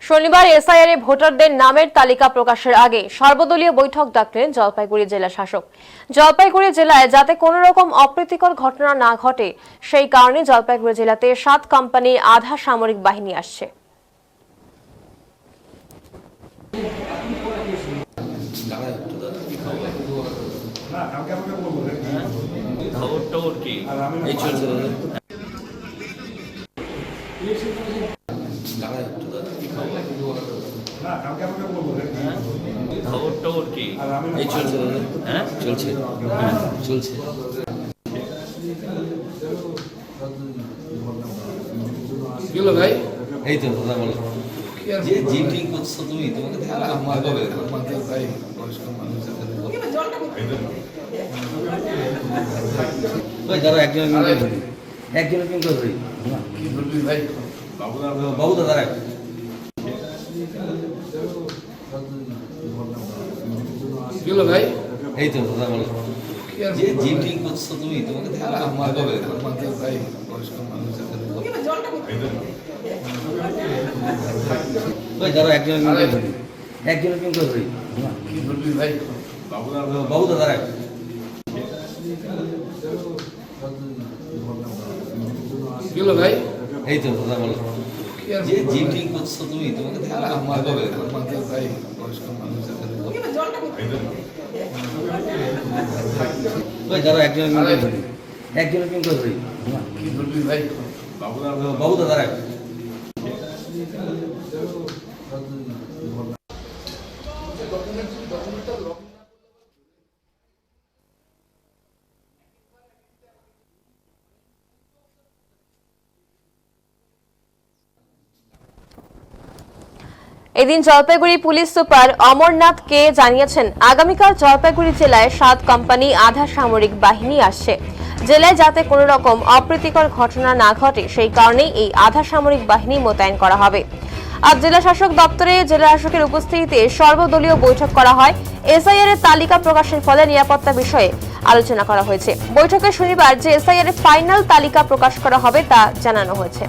শনিবার এসআইআর এ ভোটারদের নামের তালিকা প্রকাশের আগে সর্বদলীয় বৈঠক ডাকলেন জলপাইগুড়ি জেলা শাসক। জলপাইগুড়ি জেলায় যাতে কোনো রকম অপ্রীতিকর ঘটনা না ঘটে সেই কারণে জলপাইগুড়ি জেলাতে 7 কোম্পানির আধা সামরিক বাহিনী আসছে। ভাই এই তো দাদা বলো যে জিটিং করছো তুমি তোমাকে দেখা আমাদের ভাই বয়স্ক মানুষের ওই যারা একজন ধরি কিন্তু ধরি কি বলবি ভাই বাবু দাদা রাখ ভাই এই তো দাদা বলো যে জিটিং করছো তুমি তোমাকে দেখা আমাদের ভাই বয়স্ক মানুষের ওই যারা একজন ধরি কিন্তু ধরি কি বলবি ভাই বাবু দাদা রাখ ভাই এই তো দাদা বলো যে জিটিং করছো তুমি তোমাকে দেখা আমাদের ভাই বয়স্ক মানুষের ওই যারা একজন ধরি কিন্তু ধরি কি বলবি ভাই বাবু দাদা রাখ এদিন জলপাইগুড়ি পুলিশ সুপার অমরনাথ কে জানিয়েছেন আগামীকাল জলপাইগুড়ি জেলায় 7 কোম্পানি আধা সামরিক বাহিনী আসছে। জেলায় যাতে কোনো রকম অপ্রীতিকর ঘটনা না ঘটে সেই কারণেই এই আধা সামরিক বাহিনী মোতায়েন করা হবে। আজ জেলা শাসক দপ্তরে জেলা শাসকের উপস্থিতিতে সর্বদলীয় বৈঠক করা হয়। এসআইআর এর তালিকা প্রকাশের ফলে নিরাপত্তা বিষয়ে আলোচনা করা হয়েছে। বৈঠকে শনিবার যে এসআইআর এর ফাইনাল তালিকা প্রকাশ করা হবে তা জানানো হয়েছে।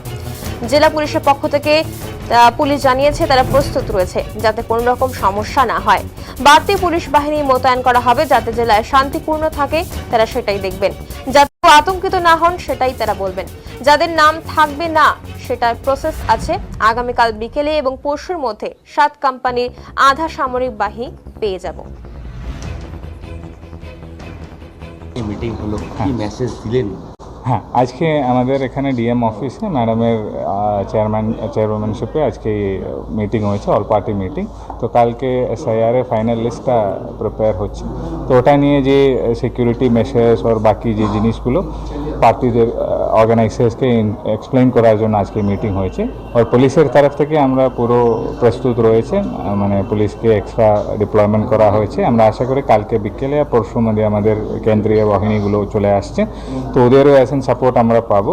জেলা পুলিশের পক্ষ থেকে পুলিশ জানিয়েছে তারা প্রস্তুত রয়েছে যাতে কোনো রকম সমস্যা না হয়। বাড়তি পুলিশ বাহিনী মোতায়েন করা হবে যাতে জেলায় শান্তিপূর্ণ থাকে, তারা সেটাই দেখবেন। যাতে আতঙ্কিত না হন সেটাই তারা বলবেন। যাদের নাম থাকবে না সেটার প্রসেস আছে। আগামীকাল বিকেলে এবং পরশুর মধ্যে 7 কোম্পানির আধা সামরিক বাহিনী পেয়ে যাব। এই মিটিং হলো কি মেসেজ দিলেন? হ্যাঁ, আজকে আমাদের এখানে ডিএম অফিসে ম্যাডামের চেয়ারম্যানশিপে আজকে মিটিং হয়েছে, অল পার্টি মিটিং। তো কালকে এসআইআর এর ফাইনাল লিস্টটা প্রিপেয়ার হচ্ছে। তো ওটা নিয়ে যে সিকিউরিটি মেশার্স আর বাকি যে জিনিসগুলো পার্টিদের অর্গানাইজার্সকে এক্সপ্লেন করার জন্য আজকে মিটিং হয়েছে। আর পুলিশের তরফ থেকে আমরা পুরো প্রস্তুত রয়েছে, মানে পুলিশকে এক্সট্রা ডিপ্লয়মেন্ট করা হয়েছে। আমরা আশা করি কালকে বিকেলে আর পরশু মধ্যে আমাদের কেন্দ্রীয় বাহিনীগুলো চলে আসছে, তো ওদেরও সাপোর্ট আমরা পাবো।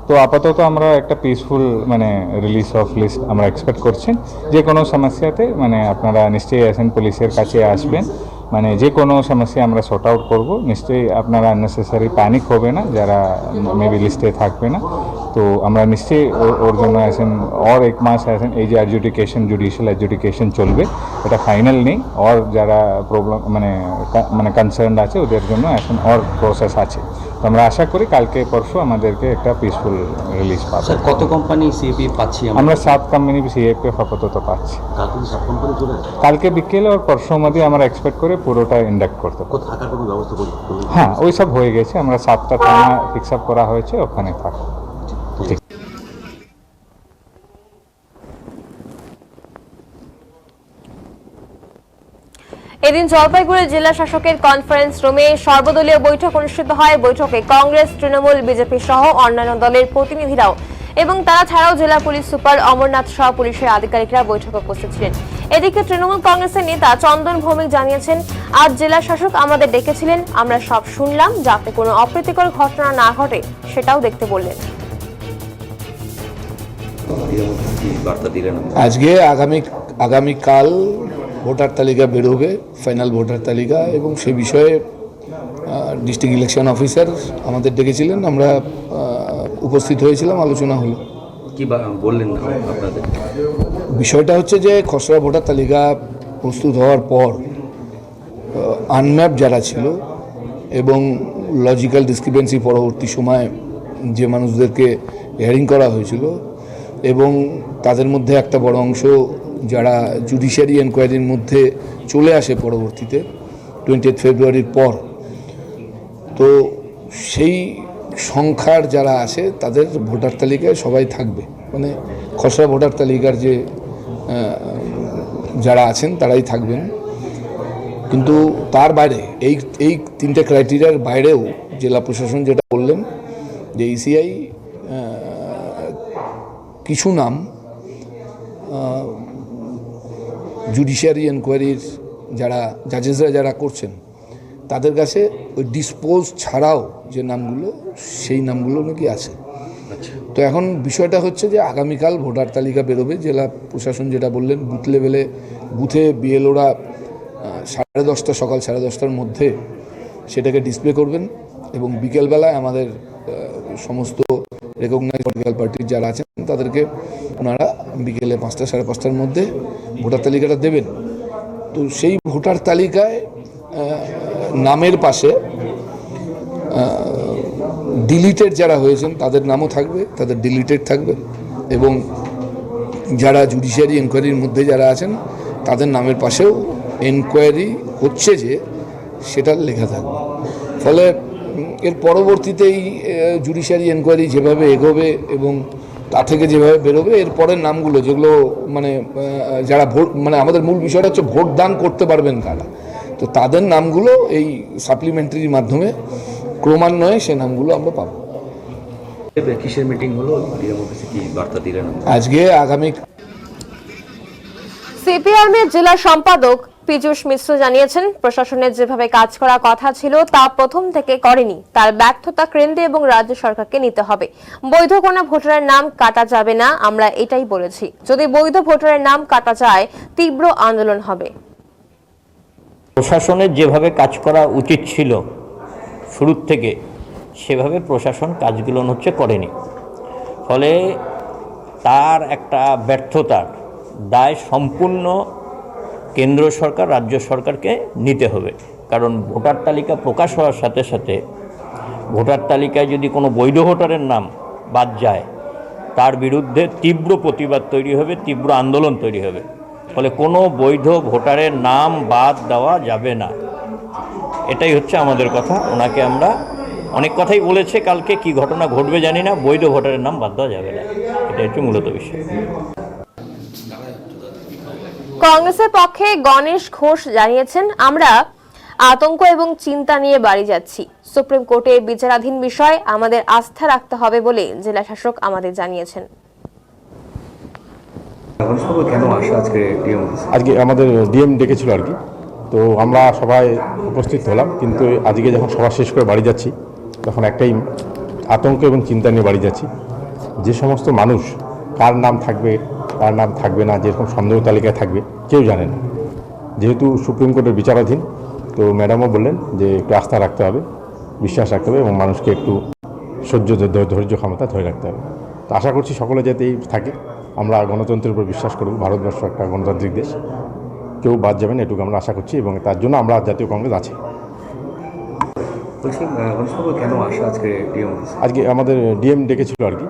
তো আপাতত আমরা একটা পিসফুল মানে রিলিজ অফ লিস্ট আমরা এক্সপেক্ট করছি। যে কোনো সমস্যাতে মানে আপনারা নিশ্চয়ই আসেন, পুলিশের কাছে আসবেন, মানে যে কোনো সমস্যা আমরা সর্ট আউট করবো। নিশ্চয়ই আপনারা আননেসেসারি প্যানিক হবে না যারা মেবি লিস্টে থাকবে না। তো আমরা নিশ্চয়ই ওর জন্য আসেন আর 1 মাস আসেন। এই যে অ্যাডজুডিকেশন, জুডিশিয়াল অ্যাডজুডিকেশন চলবে, এটা ফাইনাল নেই। আর যারা প্রবলেম মানে কনসার্ন আছে ওদের জন্য এখন আর প্রসেস আছে। তো আমরা আশা করি কালকে পরশু আমাদেরকে একটা পিসফুল রিলিজ পাবো। কত কোম্পানি সিএপি পাচ্ছি আমরা 7 কোম্পানি সিএপি আপাতত পাচ্ছি। কালকে বিকেলে আর পরশুর মধ্যে আমরা এক্সপেক্ট করে পুরোটা ইন্ডাক্ট করতে পারবো। থাকার কোনো ব্যবস্থা করবো? হ্যাঁ, ওই সব হয়ে গেছে। আমরা 7টা থানা ফিক্স আপ করা হয়েছে, ওখানে থাকবো। ঠিক। এদিন জলপাইগুড়ি জেলা শাসকের কনফারেন্স রুমে সর্বদলীয় বৈঠক অনুষ্ঠিত হয়। বৈঠকে কংগ্রেস, তৃণমূল, বিজেপি সহ অন্যান্য দলের প্রতিনিধিরাও এবং তারা ছাড়াও জেলা পুলিশ সুপার অমরনাথ সহ পুলিশের আধিকারিকরা বৈঠকে উপস্থিত ছিলেন। এদিকে তৃণমূল কংগ্রেসের নেতা চন্দন ভৌমিক জানিয়েছেন, আজ জেলা শাসক আমাদের ডেকেছিলেন, আমরা সব শুনলাম, যাতে কোনো অপ্রীতিকর ঘটনা না ঘটে সেটাও দেখতে বললেন। আজকে আগামীকাল ভোটার তালিকা বেরোবে, ফাইনাল ভোটার তালিকা, এবং সে বিষয়ে ডিস্ট্রিক্ট ইলেকশন অফিসার আমাদের ডেকেছিলেন, আমরা উপস্থিত হয়েছিলাম, আলোচনা হলো। কি বললেন আপনাদের? বিষয়টা হচ্ছে যে খসড়া ভোটার তালিকা প্রস্তুত হওয়ার পর আনম্যাপ যারা ছিল এবং লজিক্যাল ডিসক্রিপেন্সি পরবর্তী সময় যে মানুষদেরকে হিয়ারিং করা হয়েছিল এবং তাদের মধ্যে একটা বড় অংশ যারা জুডিশিয়ারি এনকোয়ারির মধ্যে চলে আসে পরবর্তীতে 20 ফেব্রুয়ারির পর, তো সেই সংখ্যার যারা আসে তাদের ভোটার তালিকায় সবাই থাকবে, মানে খসড়া ভোটার তালিকার যে যারা আছেন তারাই থাকবেন। কিন্তু তার বাইরে এই তিনটে ক্রাইটেরিয়ার বাইরেও জেলা প্রশাসন যেটা বললেন যে ইসিআই কিছু নাম জুডিশিয়ারি এনকোয়ারির যারা জাজেসরা যারা করছেন তাদের কাছে ওই ডিসপোজ ছাড়াও যে নামগুলো সেই নামগুলো নাকি আছে। তো এখন বিষয়টা হচ্ছে যে আগামীকাল ভোটার তালিকা বেরোবে, জেলা প্রশাসন যেটা বললেন বুথ লেভেলে বুথে বিএলওরা 10:30 সকাল 10:30টার মধ্যে সেটাকে ডিসপ্লে করবেন এবং বিকেলবেলায় আমাদের সমস্ত রেকগনাইজ পলিটিক্যাল পার্টির যারা আছেন তাদেরকে ওনারা বিকেলে 5টা 5:30টার মধ্যে ভোটার তালিকাটা দেবেন। তো সেই ভোটার তালিকায় নামের পাশে ডিলিটেড যারা হয়েছেন তাদের নামও থাকবে, তাদের ডিলিটেড থাকবে এবং যারা জুডিশিয়ারি এনকোয়ারির মধ্যে যারা আছেন তাদের নামের পাশেও এনকোয়ারি হচ্ছে যে সেটা লেখা থাকবে। ফলে এর পরবর্তীতেই জুডিশিয়ারি এনকোয়ারি যেভাবে এগোবে এবং তা থেকে যেভাবে বেরোবে এর পরের নামগুলো যেগুলো মানে যারা ভোট মানে আমাদের মূল বিষয়টা হচ্ছে ভোট দান করতে পারবেন কারা, তো তাদের নামগুলো এই সাপ্লিমেন্টারির মাধ্যমে ক্রমান্বয়ে সে নামগুলো আমরা পাবো। কিসের মিটিং হলো, কি বার্তা দিলেন আজকে আগামী সিপিআইএমের জেলা সম্পাদক পীযূষ মিশ্র জানিয়েছেন প্রশাসনের যেভাবে কাজ করার কথা ছিল তা প্রথম থেকে করেনি, তার ব্যর্থতা কেন্দ্র এবং রাজ্য সরকারকে নিতে হবে। বৈধ কোনো ভোটারের নাম কাটা যাবে না, আমরা এটাই বলেছি। যদি বৈধ ভোটারের নাম কাটা যায় তীব্র আন্দোলন হবে। প্রশাসনের যেভাবে কাজ করা উচিত ছিল শুরুর থেকে সেভাবে প্রশাসন কাজগুলো করেনি, ফলে তার একটা ব্যর্থতার দায় সম্পূর্ণ কেন্দ্র সরকার রাজ্য সরকারকে নিতে হবে। কারণ ভোটার তালিকা প্রকাশ হওয়ার সাথে সাথে ভোটার তালিকায় যদি কোনো বৈধ ভোটারের নাম বাদ যায় তার বিরুদ্ধে তীব্র প্রতিবাদ তৈরি হবে, তীব্র আন্দোলন তৈরি হবে। ফলে কোনো বৈধ ভোটারের নাম বাদ দেওয়া যাবে না, এটাই হচ্ছে আমাদের কথা। ওনাকে আমরা অনেক কথাই বলেছে, কালকে কি ঘটনা ঘটবে জানি না, বৈধ ভোটারের নাম বাদ দেওয়া যাবে না, এটাই হচ্ছে মূলত বিষয়। কংগ্রেসের পক্ষে গণেশ ঘোষ জানিয়েছেন, আমরা আতঙ্ক এবং চিন্তা নিয়ে বাড়ি যাচ্ছি। সুপ্রিম কোর্টে বিচারাধীন বিষয়, আমাদের আস্থা রাখতে হবে বলে জেলা শাসক আমাদের জানিয়েছেন। আজকে আমাদের ডিএম ডেকেছিল আর কি, তো আমরা সবাই উপস্থিত হলাম, কিন্তু আজকে যখন সভা শেষ করে বাড়ি যাচ্ছি তখন একটাই আতঙ্ক এবং চিন্তা নিয়ে বাড়ি যাচ্ছি। যে সমস্ত মানুষ কার নাম থাকবে কার নাম থাকবে না, যেরকম সন্দেহ তালিকায় থাকবে কেউ জানে না। যেহেতু সুপ্রিম কোর্টের বিচারাধীন, তো ম্যাডামও বললেন যে একটু আস্থা রাখতে হবে, বিশ্বাস রাখতে হবে এবং মানুষকে একটু ধৈর্য ক্ষমতা ধরে রাখতে হবে। তো আশা করছি সকলে যাতে থাকে। আমরা গণতন্ত্রের উপর বিশ্বাস করব, ভারতবর্ষ একটা গণতান্ত্রিক দেশ, কেউ বাদ যাবেন এটুকু আমরা আশা করছি এবং তার জন্য আমরা জাতীয় কংগ্রেস আছে। কেন আসা আজকে আজকে আমাদের ডিএম ডেকেছিল আর কি,